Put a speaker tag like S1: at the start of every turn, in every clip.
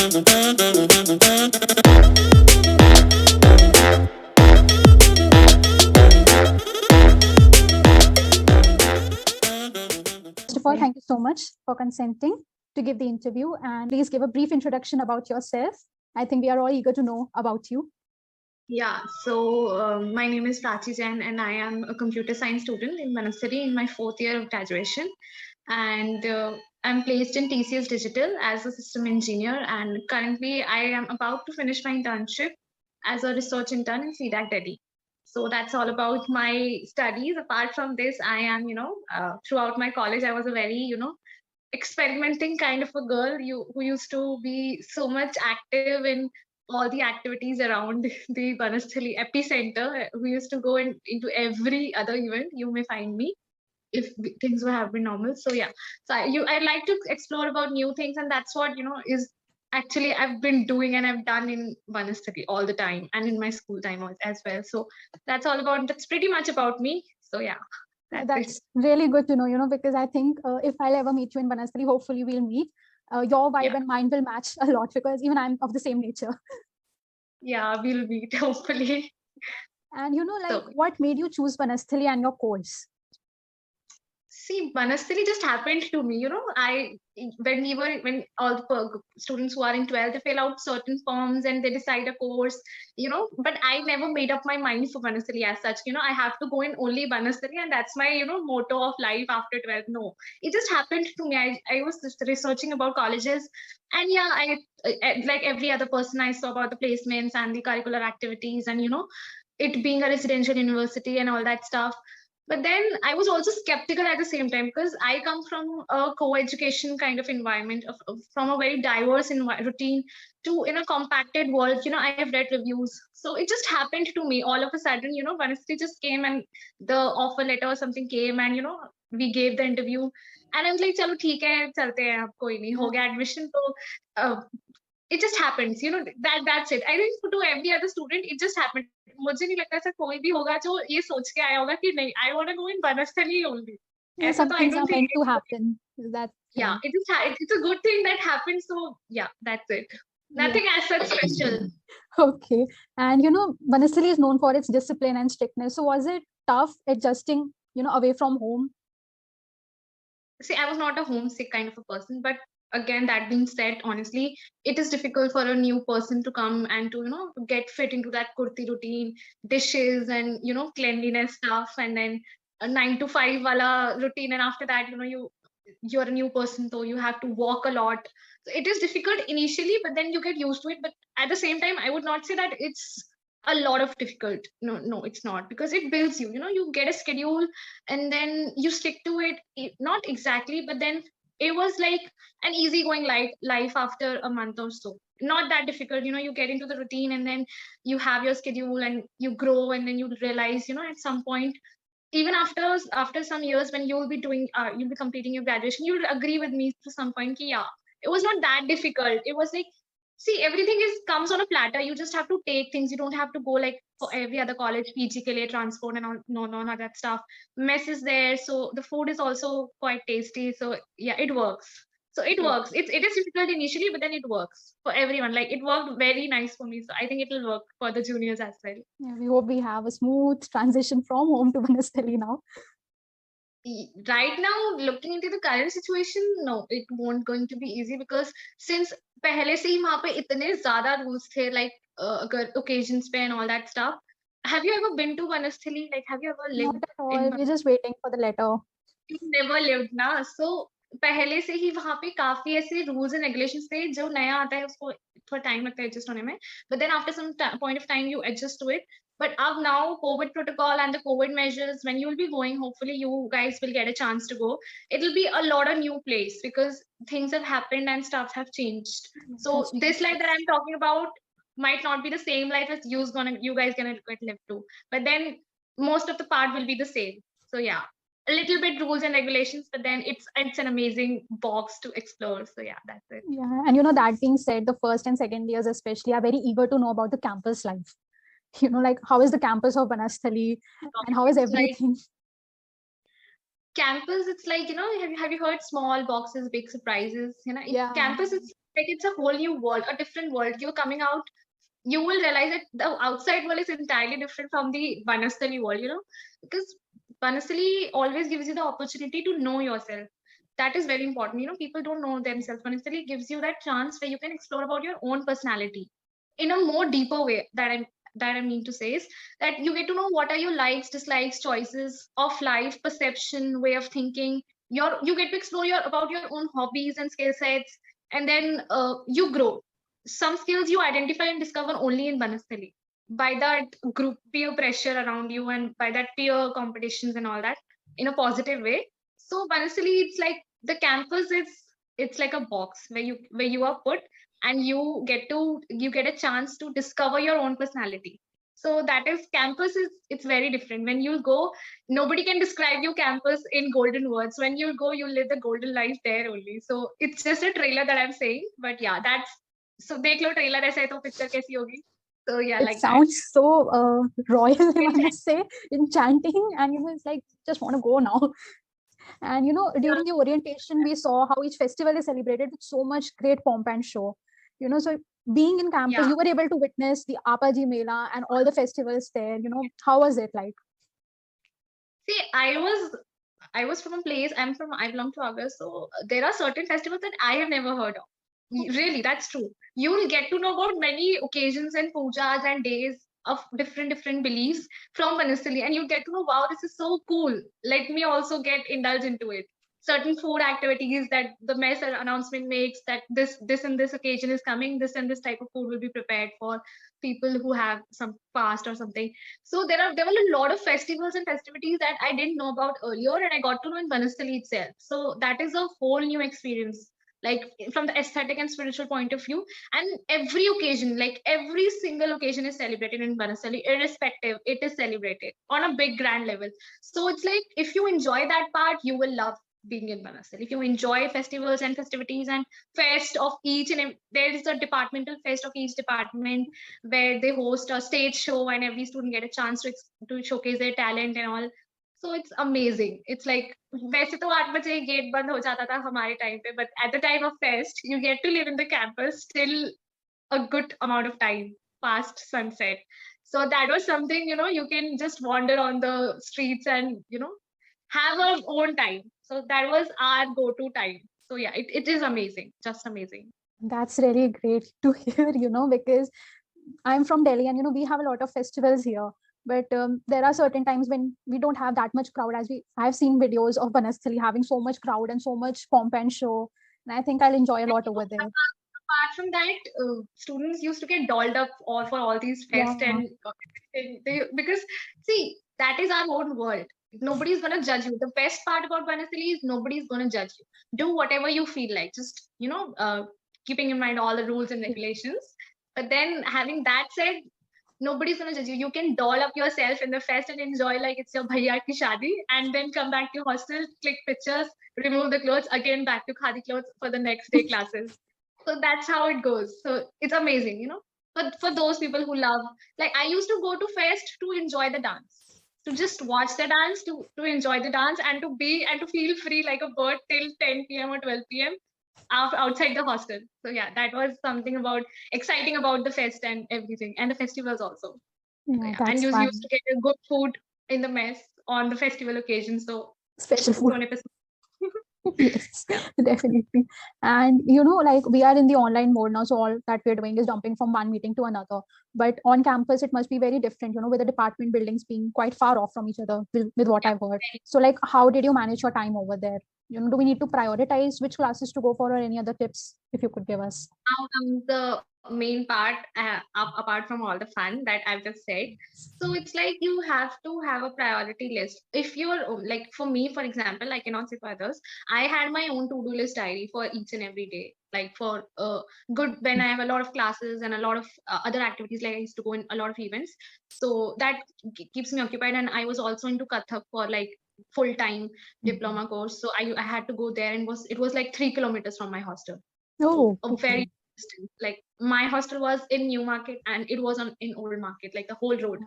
S1: First of all, thank you so much for consenting to give the interview, and please give a brief introduction about yourself. I think we are all eager to know about you.
S2: Yeah, so my name is Prachi Jain, and I am a computer science student in Banasthali in my 4th year of graduation. And I'm placed in TCS Digital as a system engineer. And currently, I am about to finish my internship as a research intern in CDAC Delhi. So that's all about my studies. Apart from this, I am, throughout my college, I was a very, experimenting kind of a girl who used to be so much active in all the activities around the Banasthali epicenter. We used to go into every other event you may find me if things have been normal. So yeah, so I like to explore about new things, and that's what is actually I've been doing and I've done in Banasthali all the time and in my school time as well. So that's pretty much about me. So yeah.
S1: That's really good to know, because I think if I'll ever meet you in Banasthali, hopefully we'll meet. Your vibe and mine will match a lot because even I'm of the same nature.
S2: Yeah, we'll meet hopefully.
S1: And what made you choose Banasthali and your course?
S2: See, Banasthali just happened to me. When all the students who are in 12th, they fill out certain forms and they decide a course, but I never made up my mind for Banasthali as such. I have to go in only Banasthali, and that's my, motto of life after 12th. No, it just happened to me. I was just researching about colleges, and yeah, I like every other person, I saw about the placements and the curricular activities, and it being a residential university and all that stuff. But then I was also skeptical at the same time because I come from a co-education kind of environment, from a very diverse routine to in a compacted world. I have read reviews. So it just happened to me all of a sudden, Vanessa just came and the offer letter or something came, and, we gave the interview. And I was like, chalo, theek hai, chalte hain, ab koi nahi, ho gaya admission. So it just happens, that's it. I think to every other student, it just happened. मुझे नहीं लगता ऐसा कोई भी होगा जो ये सोच के आया होगा कि नहीं, I want to go in Banasthali only.
S1: Yeah, some things are meant to happen.
S2: It's a good thing that happened. So yeah, that's it. Nothing as such special.
S1: Okay. And Banasthali is known for its discipline and strictness. So was it tough adjusting, away from home?
S2: See, I was not a homesick kind of a person, but again, that being said, honestly, it is difficult for a new person to come and to get fit into that kurti routine, dishes and cleanliness stuff, and then a 9 to 5 wala routine, and after that you're a new person, so you have to walk a lot. So it is difficult initially, but then you get used to it. But at the same time, I would not say that it's a lot of difficult. No, it's not, because it builds you. You get a schedule and then you stick to it. Not exactly, but then it was like an easygoing life after a month or so. Not that difficult. You get into the routine and then you have your schedule and you grow, and then you realize, at some point, even after some years, when you'll be completing your graduation, you'll agree with me to some point ki, yeah, it was not that difficult. It was like, see, everything comes on a platter. You just have to take things. You don't have to go like for every other college, PG ke liye, transport and all, no, that stuff. Mess is there. So the food is also quite tasty. So yeah, it works. So it works. It is difficult initially, but then it works for everyone. Like, it worked very nice for me. So I think it will work for the juniors as well.
S1: Yeah, we hope we have a smooth transition from home to Banasthali now.
S2: Right now, looking into the current situation, no, it won't going to be easy, because since पहले से ही वहाँ पे इतने ज़्यादा rules थे, like occasions पे and all that stuff. Have you ever been to Banasthali? Like, have you ever lived?
S1: Not at all. We're just waiting for the letter.
S2: You never lived, na? So पहले से ही वहाँ पे काफी ऐसे rules and regulations थे. जो नया आता है उसको थोड़ा time लगता है adjust होने में. But then after some point of time, you adjust to it. But now COVID protocol and the COVID measures, when you will be going, hopefully you guys will get a chance to go. It'll be a lot of new place because things have happened and stuff have changed. So this life that I'm talking about might not be the same life as you guys gonna live to. But then most of the part will be the same. So yeah, a little bit rules and regulations, but then it's an amazing box to explore. So yeah, that's it.
S1: Yeah, and that being said, the first and second years especially are very eager to know about the campus life. Like, how is the campus of Banasthali and how is everything?
S2: Campus, it's like, have you heard small boxes, big surprises?
S1: Yeah.
S2: Campus is like it's a whole new world, a different world. You're coming out, you will realize that the outside world is entirely different from the Banasthali world, because Banasthali always gives you the opportunity to know yourself. That is very important. People don't know themselves. Banasthali gives you that chance where you can explore about your own personality in a more deeper way. That I mean to say is that you get to know what are your likes, dislikes, choices of life, perception, way of thinking. You get to explore about your own hobbies and skill sets, and then you grow. Some skills you identify and discover only in Banasthali by that group peer pressure around you and by that peer competitions and all that in a positive way. So Banasthali, it's like the campus is, it's like a box where you are put, and you get a chance to discover your own personality. So that is, campus is, it's very different. When you go, nobody can describe your campus in golden words. When you go, you live the golden life there only. So it's just a trailer that I'm saying, but yeah, that's, so देख लो trailer ऐसा है तो picture कैसी होगी. So yeah,
S1: It
S2: like
S1: sounds so royal, I must say, enchanting, and it's like just want to go now. And during the orientation, we saw how each festival is celebrated with so much great pomp and show. So being in campus,
S2: Yeah.
S1: you were able to witness the Apaji Mela and all the festivals there. How was it like?
S2: See, I was from a place, I belong to August, so there are certain festivals that I have never heard of. Really, that's true. You will get to know about many occasions and pujas and days of different beliefs from Banasthali, and you get to know, wow, this is so cool. Let me also get indulged into it. Certain food activities that the mess announcement makes, that this and this occasion is coming, this and this type of food will be prepared for people who have some fast or something. So there were a lot of festivals and festivities that I didn't know about earlier, and I got to know in Banasthali itself. So that is a whole new experience, like from the aesthetic and spiritual point of view. And every occasion, like every single occasion is celebrated in Banasthali, irrespective, it is celebrated on a big grand level. So it's like, if you enjoy that part, you will love being in Banasthali. If you enjoy festivals and festivities and fest of each and there is a departmental fest of each department where they host a stage show and every student get a chance to showcase their talent and all. So it's amazing. It's like, वैसे तो 8 बजे gate बंद हो जाता था हमारे time पे, but at the time of fest you get to live in the campus till a good amount of time past sunset. So that was something, you can just wander on the streets and have our own time. So that was our go-to time. So yeah, it is amazing, just amazing.
S1: That's really great to hear, because I'm from Delhi, and we have a lot of festivals here. But there are certain times when we don't have that much crowd. I've seen videos of Banasthali having so much crowd and so much pomp and show, and I think I'll enjoy a lot over there.
S2: Apart from that, students used to get dolled up for all these fests,
S1: Yeah.
S2: and because see, that is our own world. Nobody's gonna judge you. The best part about Banasthali is nobody's gonna judge you. Do whatever you feel like. Just keeping in mind all the rules and regulations. But then, having that said, nobody's gonna judge you. You can doll up yourself in the fest and enjoy like it's your bhaiya ki shadi, and then come back to your hostel, click pictures, remove the clothes, again back to khadi clothes for the next day classes. So that's how it goes. So it's amazing, But for those people who love, like I used to go to fest to enjoy the dance, to just watch the dance, to enjoy the dance, and to feel free like a bird till 10 p.m. or 12 p.m. outside the hostel. So yeah, that was something exciting about the fest and everything, and the festivals also.
S1: Yeah,
S2: And you
S1: fun.
S2: used to get a good food in the mess on the festival occasion. So
S1: Special food. Yes, definitely. And like we are in the online mode now, so all that we're doing is jumping from one meeting to another. But on campus, it must be very different, with the department buildings being quite far off from each other, with what I've heard. So like, how did you manage your time over there? Do we need to prioritize which classes to go for, or any other tips if you could give us?
S2: Now comes the main part, apart from all the fun that I've just said. So it's like you have to have a priority list. If you're like, for me, for example, I cannot say for others, I had my own to-do list diary for each and every day. Like for good, when I have a lot of classes and a lot of other activities, like I used to go in a lot of events. So that keeps me occupied. And I was also into Kathak for like full-time diploma course. So I had to go there, and it was like 3 kilometers from my hostel.
S1: Oh,
S2: a very distance. Like my hostel was in New Market, and it was in Old Market, like the whole road.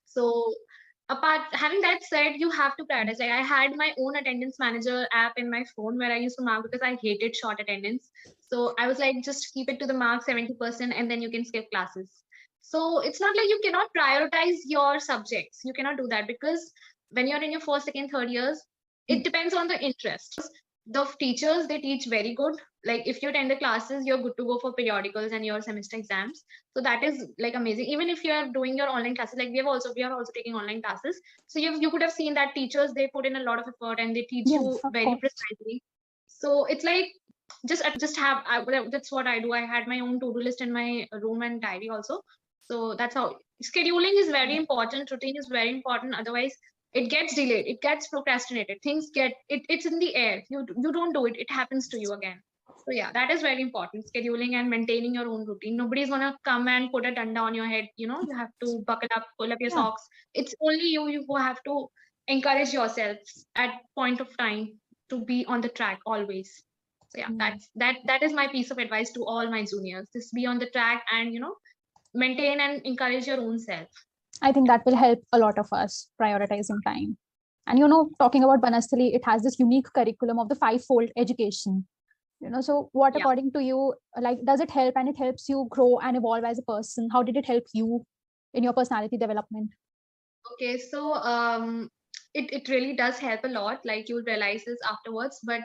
S2: So Having that said, you have to prioritize. Like I had my own attendance manager app in my phone where I used to mark because I hated short attendance. So I was like, just keep it to the mark 70% and then you can skip classes. So it's not like you cannot prioritize your subjects. You cannot do that because when you're in your first, second, third years, it depends on the interest. The teachers, they teach very good. Like if you attend the classes, you're good to go for periodicals and your semester exams. So that is like amazing. Even if you are doing your online classes, like we are also taking online classes. So you could have seen that teachers, they put in a lot of effort and they teach
S1: Yes,
S2: you
S1: of
S2: very
S1: course.
S2: precisely. So it's like just have that's what I do. I had my own to-do list in my room and diary also. So that's how scheduling is very important. Routine is very important. Otherwise, it gets delayed. It gets procrastinated. Things get it's in the air. You don't do it. It happens to you again. So yeah, that is very important. Scheduling and maintaining your own routine. Nobody's gonna come and put a danda on your head. You know, you have to buckle up, pull up your
S1: Yeah.
S2: socks. It's only you who have to encourage yourself at point of time to be on the track always. So yeah, that is my piece of advice to all my juniors. Just be on the track and maintain and encourage your own self.
S1: I think that will help a lot of us prioritizing time. And talking about Banasthali, it has this unique curriculum of the five-fold education. So what
S2: Yeah.
S1: according to you, like, does it help, and it helps you grow and evolve as a person? How did it help you in your personality development?
S2: Okay, so it really does help a lot. Like you'll realize this afterwards. But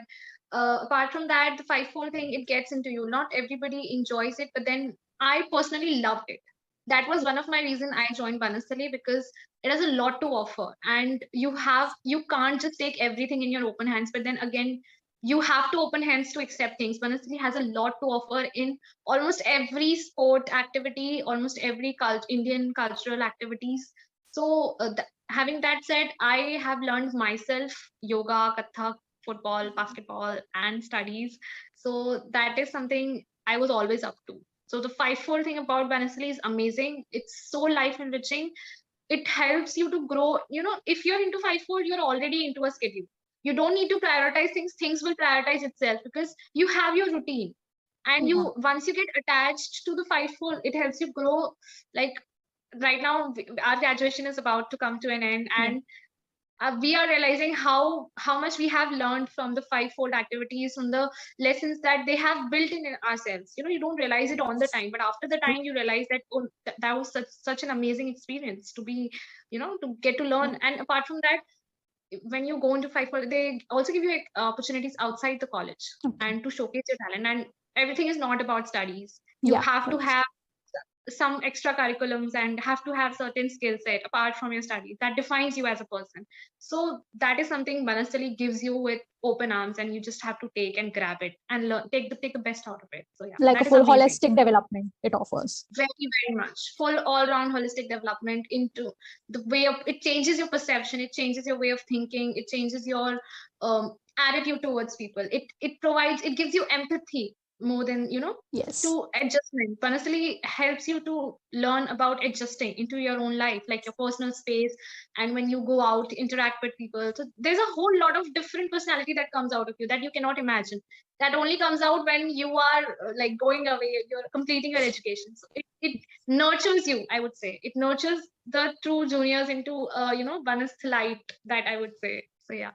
S2: apart from that, the fivefold thing, it gets into you. Not everybody enjoys it, but then I personally loved it. That was one of my reason I joined Banasthali because it has a lot to offer, and you can't just take everything in your open hands. But then again, you have to open hands to accept things. Banasthali has a lot to offer in almost every sport activity, almost every Indian cultural activities. So, having that said, I have learned myself yoga, kathak, football, basketball, and studies. So, that is something I was always up to. So, the fivefold thing about Banasali is amazing. It's so life enriching. It helps you to grow. If you're into fivefold, you're already into a schedule. You don't need to prioritize things, things will prioritize itself because you have your routine. And once you get attached to the fivefold, it helps you grow. Like right now our graduation is about to come to an end, and we are realizing how much we have learned from the fivefold activities, from the lessons that they have built in ourselves. You don't realize it on the time, but after the time you realize that that was such an amazing experience to be, to get to learn. And apart from that, when you go into fivefold, they also give you opportunities outside the college and to showcase your talent. And everything is not about studies. You have to have some extra curriculums and have to have certain skill set apart from your studies that defines you as a person. So that is something Banasthali gives you with open arms, and you just have to take and grab it and learn, take the best out of it. So yeah,
S1: like
S2: that
S1: a
S2: is
S1: full
S2: amazing.
S1: holistic development it offers.
S2: Very much full all-round holistic development into the way of it. Changes your perception, it changes your way of thinking, it changes your attitude towards people. It gives you empathy more than
S1: Yes.
S2: to adjustment. Honestly, helps you to learn about adjusting into your own life, like your personal space, and when you go out interact with people. So there's a whole lot of different personality that comes out of you that you cannot imagine. That only comes out when you are like going away, you're completing your education. So it nurtures you, I would say. It nurtures the true juniors into Banasthalite, that I would say. So yeah.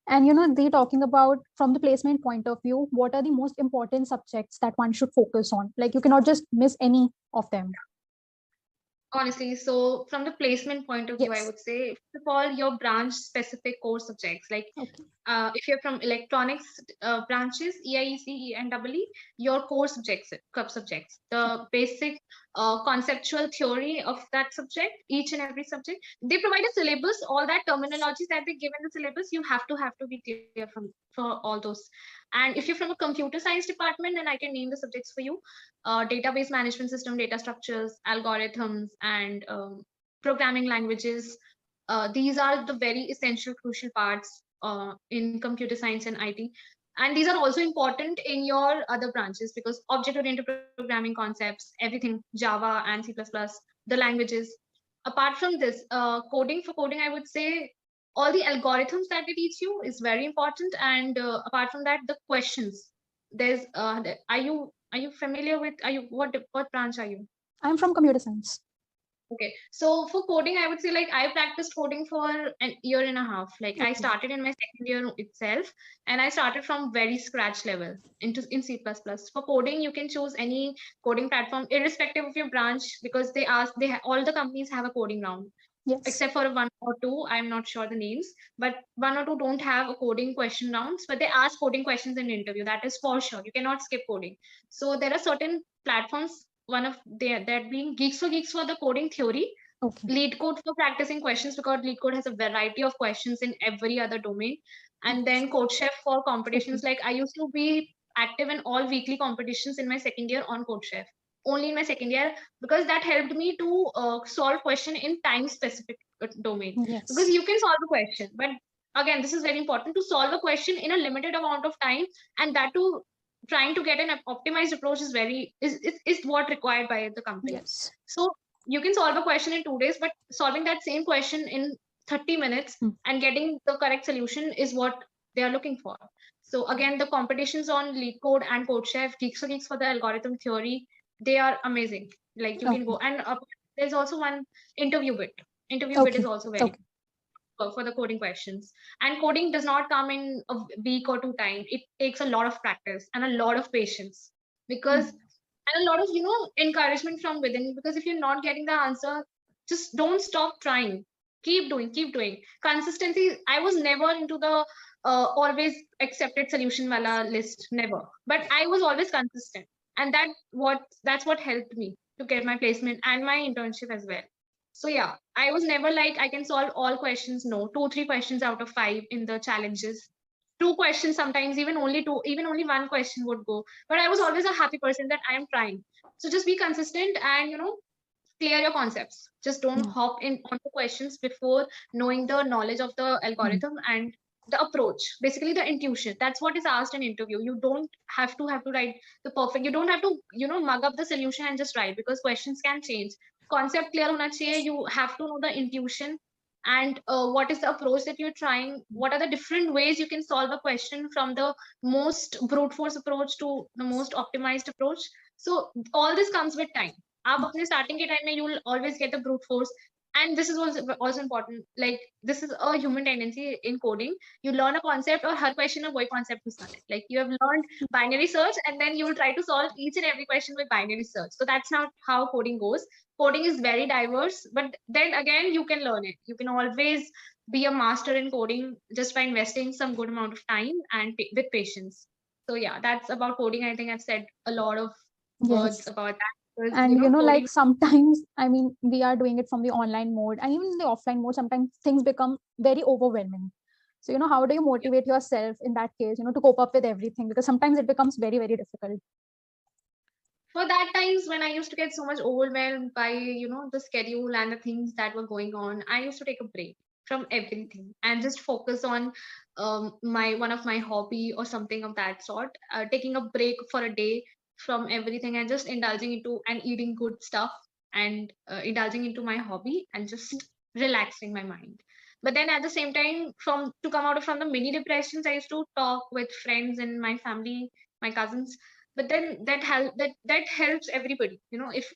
S1: And they talking about from the placement point of view, what are the most important subjects that one should focus on? Like you cannot just miss any of them.
S2: Honestly, so from the placement point of view, I would say, first of all, your branch specific core subjects. Like if you're from electronics branches, EIEC and EE, your core subjects, the basic conceptual theory of that subject, each and every subject, they provide a syllabus. All that terminology that they give in the syllabus, you have to be clear for all those. And if you're from a computer science department, then I can name the subjects for you: database management system, data structures, algorithms, and programming languages. These are the very essential, crucial parts in computer science and IT. And these are also important in your other branches because object-oriented programming concepts, everything, Java and C++, the languages. Apart from this, coding, I would say all the algorithms that they teach you is very important. And apart from that, the questions. There's are you familiar with, what branch are you?
S1: I'm from computer science.
S2: Okay, so for coding, I would say like I practiced coding for an year and a half. Like I
S1: Okay.
S2: started in my second year itself, and I started from very scratch level in C++. For coding, you can choose any coding platform, irrespective of your branch, because all the companies have a coding round,
S1: Yes.
S2: except for one or two. I'm not sure the names, but one or two don't have a coding question rounds, but they ask coding questions in the interview. That is for sure. You cannot skip coding. So there are certain platforms. One of that being Geeks for the coding theory,
S1: Okay.
S2: Lead Code for practicing questions, because Lead Code has a variety of questions in every other domain, and then CodeChef for competitions.
S1: Okay.
S2: Like I used to be active in all weekly competitions in my second year on CodeChef, only in my second year, because that helped me to solve question in time specific domain, because
S1: Yes.
S2: you can solve a question, but again, this is very important, to solve a question in a limited amount of time, and that too trying to get an optimized approach is what required by the company.
S1: Yes.
S2: So you can solve a question in 2 days, but solving that same question in 30 minutes and getting the correct solution is what they are looking for. So again, the competitions on Lead Code and CodeChef, Geeks for the algorithm theory, they are amazing. Like you can go, and there's also one interview bit. Interview bit is also very for the coding questions. And coding does not come in a week or two time. It takes a lot of practice and a lot of patience, because and a lot of encouragement from within, because if you're not getting the answer, just don't stop trying. Keep doing. Consistency. I was never into the always accepted solution wala list, never. But I was always consistent, and that's what helped me to get my placement and my internship as well. So yeah, I was never like I can solve all questions. No, 2 3 questions out of 5 in the challenges. 2 questions, sometimes even only two, even only one question would go. But I was always a happy person that I am trying. So just be consistent and clear your concepts. Just don't hop in on the questions before knowing the knowledge of the algorithm and the approach, basically the intuition. That's what is asked in interview. You don't have to write the perfect, you don't have to mug up the solution and just write, because questions can change. Concept clear hona chahiye. You have to know the intuition, and what is the approach that you're trying, what are the different ways you can solve a question, from the most brute force approach to the most optimized approach. So all this comes with time. आप अपने starting के time में you will always get the brute force. And this is also important, like this is a human tendency in coding. You learn a concept और हर question में वही concept घुसना है. Like you have learned binary search, and then you will try to solve each and every question with binary search. So that's not how coding goes. Coding is very diverse, but then again you can learn it. You can always be a master in coding just by investing some good amount of time and with patience. So yeah, that's about coding. I think I've said a lot of words about that. Because,
S1: And
S2: coding,
S1: like sometimes, I mean, we are doing it from the online mode, and even in the offline mode, sometimes things become very overwhelming. So, how do you motivate yourself in that case, to cope up with everything? Because sometimes it becomes very, very difficult.
S2: for that times when I used to get so much overwhelmed by, the schedule and the things that were going on, I used to take a break from everything and just focus on one of my hobby or something of that sort. Taking a break for a day from everything and just indulging into and eating good stuff, and indulging into my hobby and just relaxing my mind. But then at the same time, to come out from the mini depressions, I used to talk with friends and my family, my cousins. But then that helps everybody. If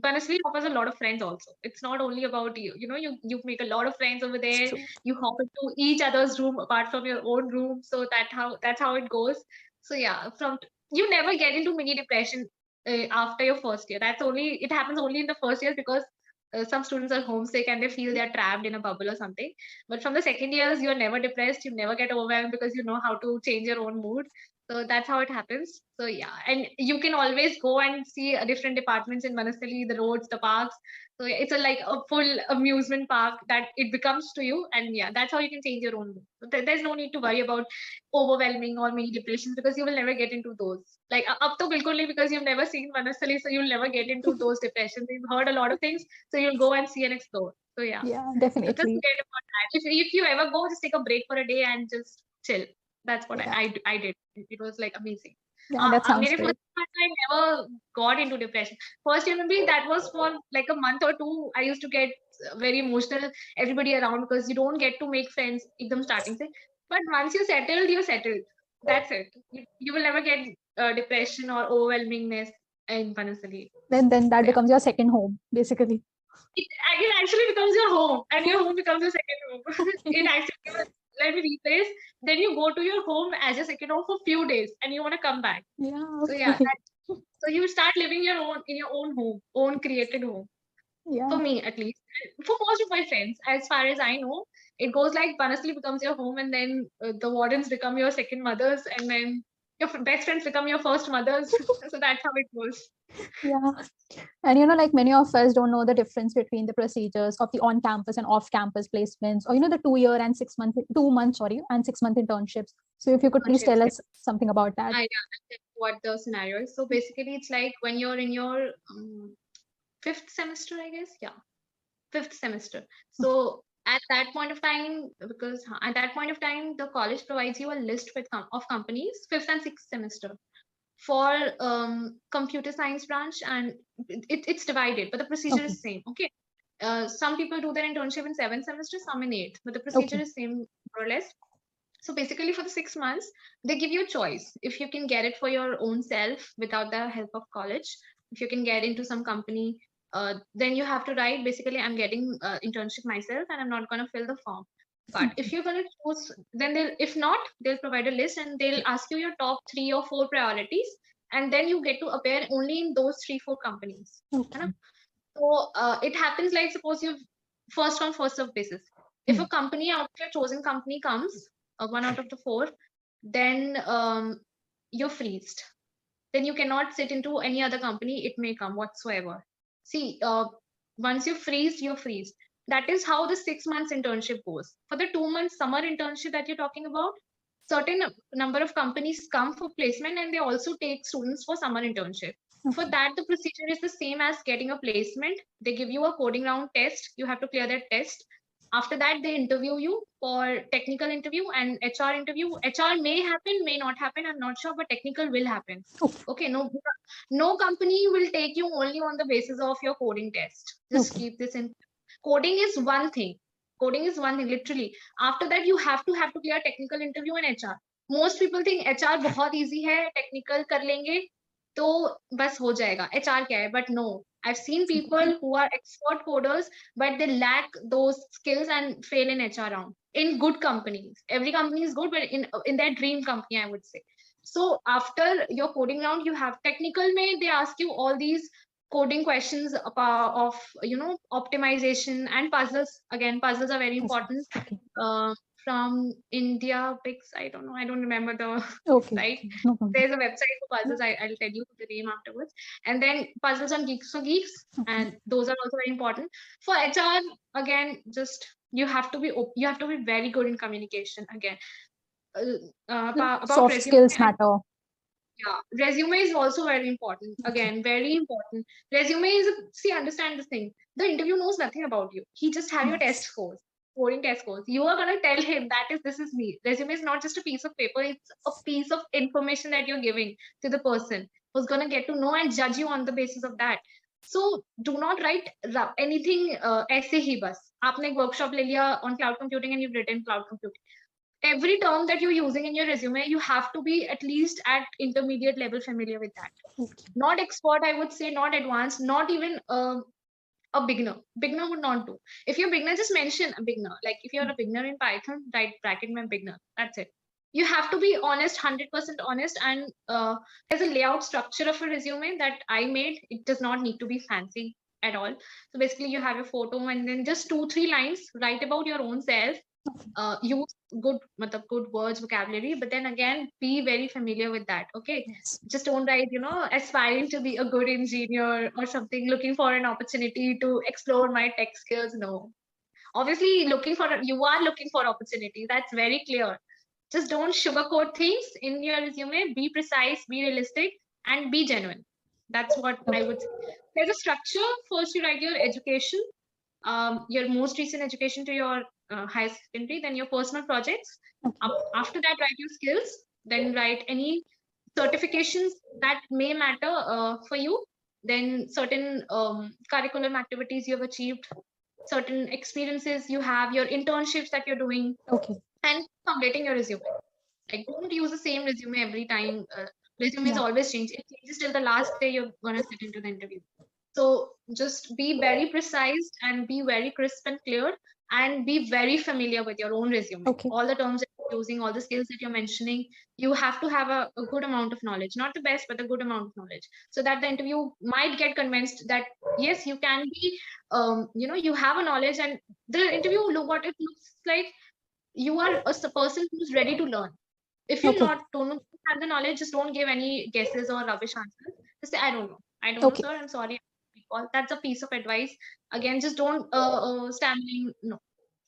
S2: Banasthali offers a lot of friends also. It's not only about you. You make a lot of friends over there. You hop into each other's room apart from your own room. So that's how it goes. So yeah, you never get into mini depression after your first year. It happens only in the first year, because some students are homesick and they feel they're trapped in a bubble or something. But from the second years, you're never depressed. You never get overwhelmed, because you know how to change your own mood. So that's how it happens. So yeah, and you can always go and see different departments in Banasthali, the roads, the parks. So it's like a full amusement park that it becomes to you. And yeah, that's how you can change your own mood. So there's no need to worry about overwhelming or mini depressions, because you will never get into those. Like up to bilkul nahi, because you've never seen Banasthali, so you'll never get into those depressions. You've heard a lot of things, so you'll go and see and explore. So yeah,
S1: definitely.
S2: so just forget about that. If you ever go, just take a break for a day and just chill. That's what I did. It was like amazing.
S1: Yeah, that sounds
S2: First
S1: great.
S2: month, I never got into depression. First year, maybe that was for like a month or two. I used to get very emotional, everybody around, because you don't get to make friends ekdam starting se. But once you're settled. That's it. You will never get depression or overwhelmingness in Banasthali.
S1: Then that becomes your second home, basically.
S2: it actually becomes your home, and your home becomes your second home.
S1: Okay.
S2: It actually, let me rephrase. Then you go to your home as your second home for few days, and you want to come back.
S1: Yeah.
S2: So yeah,
S1: Okay.
S2: so you start living your own in your own home, own created home.
S1: Yeah.
S2: For me, at least, for most of my friends, as far as I know, it goes like Banasthali becomes your home, and then the wardens become your second mothers, and then your best friends become your first mothers. So that's how it goes.
S1: Yeah. And like many of us don't know the difference between the procedures of the on-campus and off-campus placements, or the 2 year and 6 month, 2 months, sorry, and 6 month internships. So if you could please tell us something about that.
S2: Yeah, I'll tell you what the scenario is. So basically, it's like when you're in your fifth semester, I guess. Yeah, fifth semester. So at that point of time, because at that point of time, the college provides you a list of companies, fifth and sixth semester, for computer science branch, and it's divided, but the procedure
S1: Okay.
S2: is same. Okay. Some people do their internship in seventh semester, some in eighth, but the procedure
S1: Okay.
S2: is same more or less. So basically, for the 6 months, they give you a choice. If you can get it for your own self without the help of college, if you can get into some company, then you have to write, basically, I'm getting internship myself and I'm not going to fill the form. But if you're going to choose, then if not, they'll provide a list and they'll ask you your top 3 or 4 priorities. And then you get to appear only in those 3-4 companies.
S1: Okay.
S2: So it happens like, suppose you've first on first serve basis. If a company out of your chosen company comes, one out of the 4, then you're freezed. Then you cannot sit into any other company. It may come whatsoever. See, once you're freezed. That is how the 6 months internship goes. For the 2 months summer internship that you're talking about, certain number of companies come for placement, and they also take students for summer internship. For that, the procedure is the same as getting a placement. They give you a coding round test. You have to clear that test. After that, they interview you for technical interview and HR interview. HR may happen, may not happen. I'm not sure, but technical will happen. Okay, no company will take you only on the basis of your coding test. Just keep this in. Coding is one thing. Coding is one thing, literally. After that, you have to clear technical interview and HR. Most people think HR बहुत easy है, technical कर लेंगे तो बस हो जाएगा. HR क्या है? But no, I've seen people who are expert coders, but they lack those skills and fail in HR round. In good companies, every company is good, but in their dream company, I would say. So after your coding round, you have technical. May they ask you all these coding questions of optimization and puzzles. Again, puzzles are very important. From India Pix, I don't know, I don't remember the right. There's a website for puzzles. I'll tell you the name afterwards. And then puzzles on geeks for geeks, and those are also very important. For HR, again, just you have to be very good in communication. Again, about
S1: soft
S2: resume,
S1: skills matter.
S2: yeah, resume is also very important. Again, very important. Resume is understand this thing. The interview knows nothing about you. He just have your test scores, scoring test scores. You are gonna tell him this is me. Resume is not just a piece of paper. It's a piece of information that you're giving to the person who's gonna get to know and judge you on the basis of that. So do not write anything ऐसे ही बस. आपने एक workshop ले लिया on cloud computing and you've written cloud computing. Every term that you're using in your resume, you have to be at least at intermediate level familiar with that. Not expert, I would say, not advanced, not even a beginner. Beginner would not do. If you're beginner, just mention a beginner. Like if you're a beginner in Python, write bracket mein beginner. That's it. You have to be honest, 100% honest. And there's a layout structure of a resume that I made. It does not need to be fancy at all. So basically, you have a photo and then just 2-3 lines, write about your own self. Use good words, vocabulary, but then again, be very familiar with that. Okay. Just don't write, aspiring to be a good engineer or something, looking for an opportunity to explore my tech skills. No. Obviously, you are looking for opportunity. That's very clear. Just don't sugarcoat things in your resume. Be precise, be realistic, and be genuine. That's what I would say. There's a structure. First, you write your education, your most recent education to your high secondary, then your personal projects. After that, write your skills, then write any certifications that may matter for you, then certain curriculum activities you have achieved, certain experiences you have, your internships that you're doing, and updating your resume. Like, don't use the same resume every time. Resume is always changing. It changes till the last day you're going to sit into the interview. So just be very precise and be very crisp and clear, and be very familiar with your own resume.
S1: Okay.
S2: All the terms that you're using, all the skills that you're mentioning, you have to have a good amount of knowledge, not the best, but a good amount of knowledge, so that the interview might get convinced that yes, you can be, you have a knowledge, and the interview look what it looks like. You are a person who's ready to learn. If you
S1: Okay.
S2: don't have the knowledge, just don't give any guesses or rubbish answers. Just say, I don't know. I don't know,
S1: Okay.
S2: sir. I'm sorry. That's a piece of advice. Again, just don't stammering. No,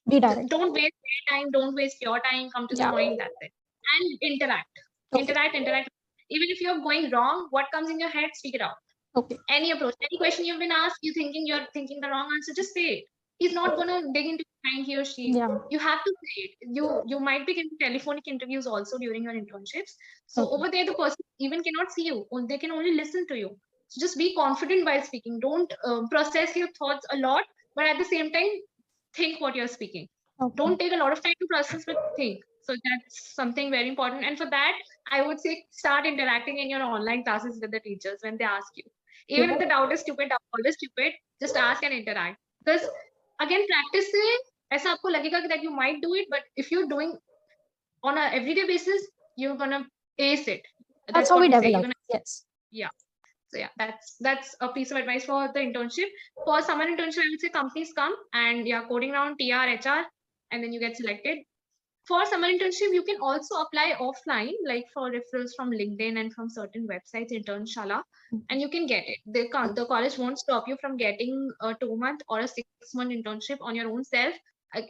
S1: Be direct.
S2: don't waste their time. Don't waste your time. Come to the
S1: Yeah.
S2: point. That's it. And interact.
S1: Okay.
S2: Interact. Even if you're going wrong, what comes in your head, speak it out.
S1: Okay.
S2: Any approach, any question you've been asked, you're thinking the wrong answer, just say it. He's not gonna dig into your mind, he or she.
S1: Yeah.
S2: You have to say it. You might be getting telephonic interviews also during your internships. So
S1: Okay.
S2: over there, the person even cannot see you. They can only listen to you. So just be confident while speaking. Don't process your thoughts a lot, but at the same time, think what you're speaking.
S1: Okay.
S2: Don't take a lot of time to process, but think. So that's something very important. And for that, I would say start interacting in your online classes with the teachers when they ask you. Even if the doubt is always stupid, just ask and interact. Because again, practice से ऐसा आपको लगेगा that you might do it, but if you're doing on a everyday basis, you're gonna ace it.
S1: That's how we
S2: what say.
S1: develop. Yes.
S2: Yeah. So yeah, that's a piece of advice for the internship. For summer internship, I would say companies come and yeah, coding round, TR, HR, and then you get selected. For summer internship, you can also apply offline, like for referrals from LinkedIn and from certain websites, Internshala, and you can get it. The college won't stop you from getting a 2-month or a 6-month internship on your own self.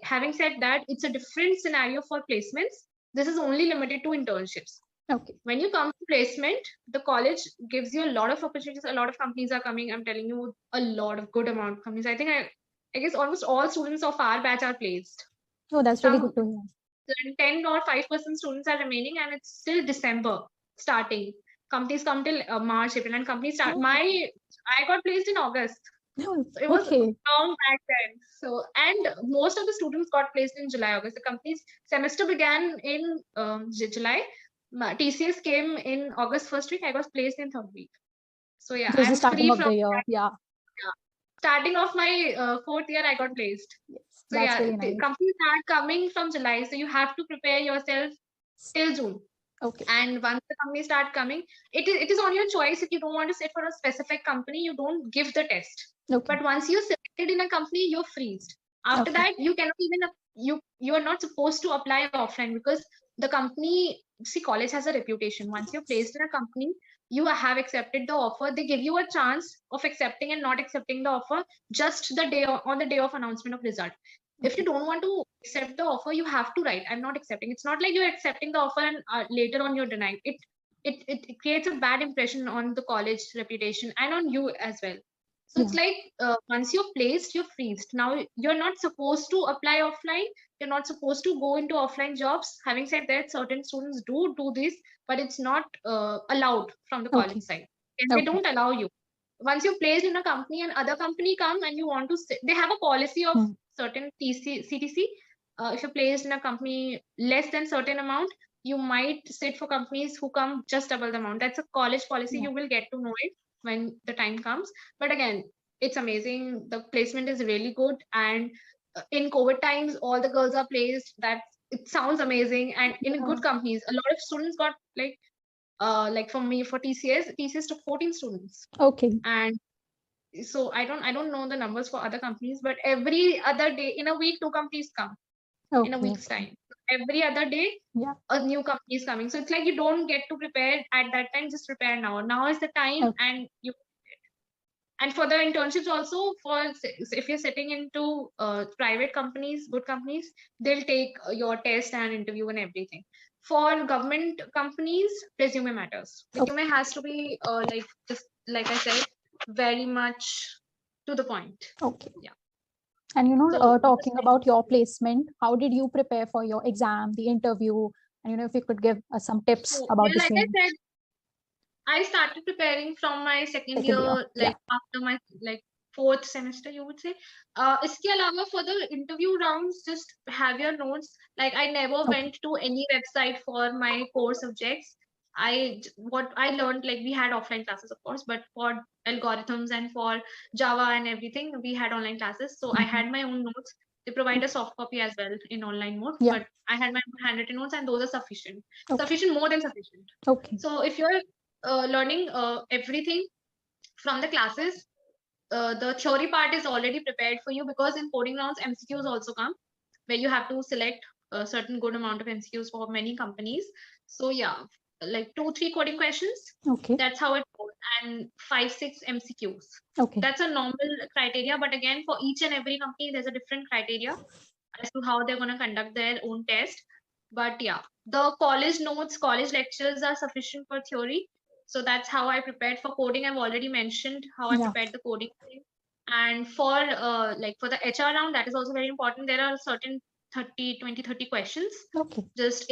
S2: Having said that, it's a different scenario for placements. This is only limited to internships.
S1: Okay.
S2: When you come to placement, the college gives you a lot of opportunities. A lot of companies are coming. I'm telling you, a lot of good amount of companies. I think I guess almost all students of our batch are placed.
S1: Oh, that's really good to hear.
S2: 10 or 5% students are remaining, and it's still December starting. Companies come till March, April, and companies start. I got placed in August. So it was long back then. So, and most of the students got placed in July, August. The company's semester began in July. TCS came in August first week. I was placed in third week. So yeah,
S1: This is
S2: I'm
S1: the starting
S2: free
S1: of
S2: from
S1: the year. Yeah.
S2: Starting of my fourth year, I got placed.
S1: Yes,
S2: so
S1: that's
S2: yeah,
S1: really nice.
S2: Companies start coming from July. So you have to prepare yourself till June.
S1: Okay.
S2: And once the companies start coming, it is on your choice. If you don't want to sit for a specific company, you don't give the test.
S1: Okay.
S2: But once you're selected in a company, you're freezed. After that, you cannot even you are not supposed to apply offline, because the company, see, college has a reputation. Once you're placed in a company, you have accepted the offer. They give you a chance of accepting and not accepting the offer just the day on the day of announcement of result. If you don't want to accept the offer, you have to write, I'm not accepting. It's not like you're accepting the offer and later on you're denying it. It creates a bad impression on the college reputation and on you as well. So it's like once you're placed, you're freezed. Now you're not supposed to apply offline. You're not supposed to go into offline jobs. Having said that, certain students do this, but it's not allowed from the college side. And they don't allow you. Once you're placed in a company and other company come and you want to sit, they have a policy of certain CTC. If you're placed in a company less than certain amount, you might sit for companies who come just double the amount. That's a college policy. You will get to know it when the time comes. But again, it's amazing. The placement is really good. And in COVID times, all the girls are placed. That it sounds amazing. And in good companies, a lot of students got like for me, for TCS took 14 students.
S1: Okay.
S2: And so I don't know the numbers for other companies, but every other day in a week, 2 companies come in a week's time. Every other day, a new company is coming. So it's like you don't get to prepare at that time, just prepare now. Now is the time, and you. And for the internships also, if you're sitting into private companies, good companies, they'll take your test and interview and everything. For government companies, resume matters. Resume has to be just like I said, very much to the point.
S1: Okay.
S2: Yeah.
S1: And talking about your placement, how did you prepare for your exam, the interview, and if you could give us some tips about the same.
S2: Like I said, I started preparing from my second year, after my fourth semester, you would say. Iske alawa, for the interview rounds, just have your notes. Like I never went to any website for my core subjects. what I learned, like we had offline classes, of course, but for algorithms and for Java and everything, we had online classes. So I had my own notes. They provide a soft copy as well in online mode,
S1: Yeah.
S2: but I had my own handwritten notes, and those are sufficient.
S1: Okay.
S2: Sufficient, more than sufficient.
S1: Okay.
S2: So if you're learning everything from the classes, the theory part is already prepared for you, because in coding rounds, MCQs also come, where you have to select a certain good amount of MCQs for many companies. So yeah, like 2-3 coding questions.
S1: Okay.
S2: That's how it goes, and 5-6 MCQs.
S1: Okay.
S2: That's a normal criteria, but again, for each and every company, there's a different criteria as to how they're going to conduct their own test. But yeah, the college notes, college lectures are sufficient for theory. So that's how I prepared for coding. I've already mentioned how I prepared the coding thing. And for like for the HR round, that is also very important. There are certain 20-30 questions.
S1: Okay.
S2: Just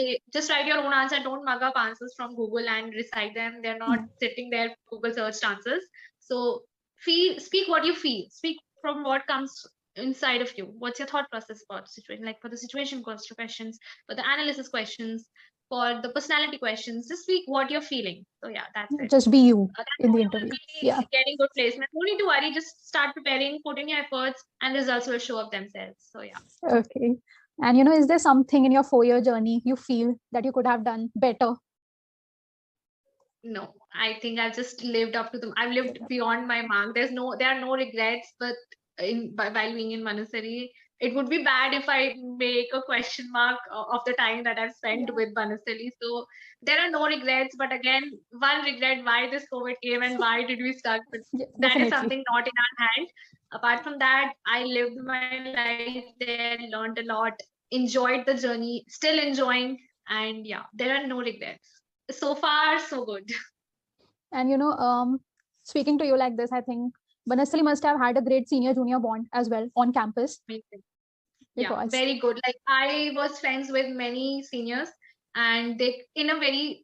S2: write your own answer. Don't mug up answers from Google and recite them. They're not sitting there Google searched answers. So speak what you feel. Speak from what comes inside of you. What's your thought process about the situation? Like for the situation questions, for the analysis questions, for the personality questions, just speak what you're feeling. So yeah, that's it.
S1: Just be you
S2: That's
S1: in
S2: how
S1: the
S2: you will
S1: interview.
S2: be
S1: Yeah.
S2: getting good placement. No need to worry. Just start preparing, put in your efforts, and results will show up themselves. So yeah.
S1: Okay. And is there something in your 4-year journey you feel that you could have done better?
S2: No, I think I've just lived up to them. I've lived beyond my mark. There are no regrets, but while being in Banasthali, it would be bad if I make a question mark of the time that I've spent with Banasthali. So there are no regrets, but again, one regret, why this COVID came and why did we stuck? But that is something not in our hand. Apart from that, I lived my life there, learned a lot, enjoyed the journey, still enjoying, and yeah, there are no regrets. So far, so good.
S1: And speaking to you like this, I think Banasthali must have had a great senior-junior bond as well on campus.
S2: Yeah, very good. Like I was friends with many seniors, and they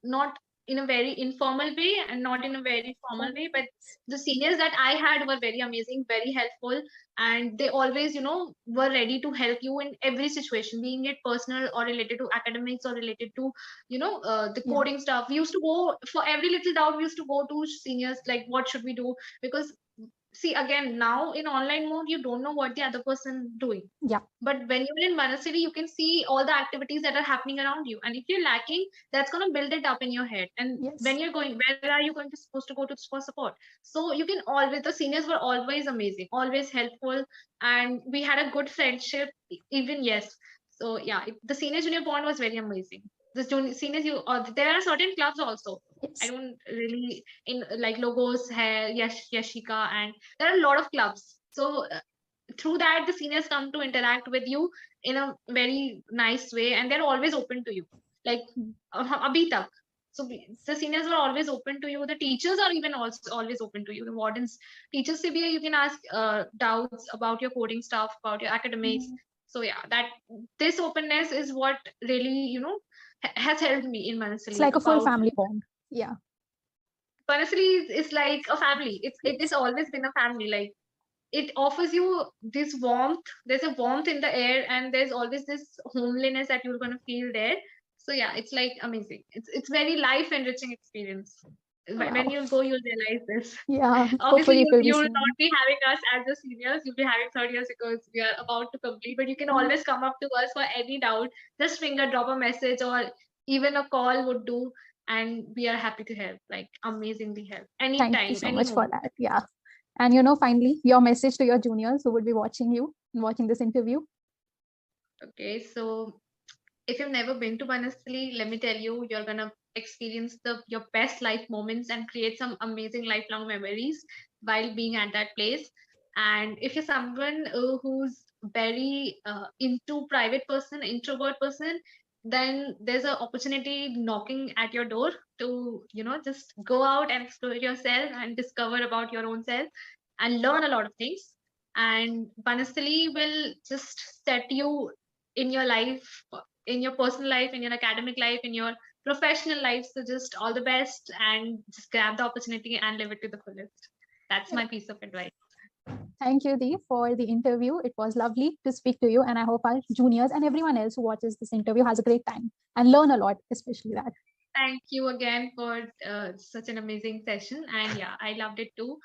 S2: not in a very informal way and not in a very formal way, but the seniors that I had were very amazing, very helpful, and they always, were ready to help you in every situation, being it personal or related to academics or related to, the coding stuff. We used to go for every little doubt. We used to go to seniors, like, what should we do? Because see, again, now in online mode, you don't know what the other person doing.
S1: Yeah.
S2: But when you're in Banasthali, you can see all the activities that are happening around you. And if you're lacking, that's going to build it up in your head. And when you're going, where are you supposed to go to for support? So you can always, the seniors were always amazing, always helpful. And we had a good friendship, even yes. So yeah, the senior junior bond was very amazing. The seniors, there are certain clubs also. I don't really in like logos, hair, Yashika, and there are a lot of clubs. So through that, the seniors come to interact with you in a very nice way, and they're always open to you. Like abhi tak. So the seniors were always open to you. The teachers are even also always open to you. The wardens, teachers, you can ask doubts about your coding stuff, about your academics. So yeah, that this openness is what really has helped me in Banasthali.
S1: It's like a full family bond. Yeah.
S2: Banasthali is like a family. It has always been a family. Like it offers you this warmth. There's a warmth in the air, and there's always this homeliness that you're going to feel there. So yeah, it's like amazing. It's very life enriching experience. When you go, you'll realize this.
S1: Yeah.
S2: Obviously, you will not be having us as the seniors. You'll be having third years because we are about to complete. But you can always come up to us for any doubt. Just finger drop a message, or even a call would do, and we are happy to help. Like amazingly help anytime.
S1: Thank you so much for that. Yeah. And finally, your message to your juniors who would be watching you and watching this interview.
S2: Okay, so if you've never been to Banasthali, let me tell you, you're gonna experience your best life moments and create some amazing lifelong memories while being at that place. And if you're someone who's very into private person, introvert person, then there's an opportunity knocking at your door to just go out and explore yourself and discover about your own self and learn a lot of things. And Banasthali will just set you in your life, in your personal life, in your academic life, in your professional life. So just all the best, and just grab the opportunity and live it to the fullest. That's my piece of advice.
S1: Thank you, Dee, for the interview. It was lovely to speak to you, and I hope our juniors and everyone else who watches this interview has a great time and learn a lot, especially that.
S2: Thank you again for such an amazing session. And yeah, I loved it too.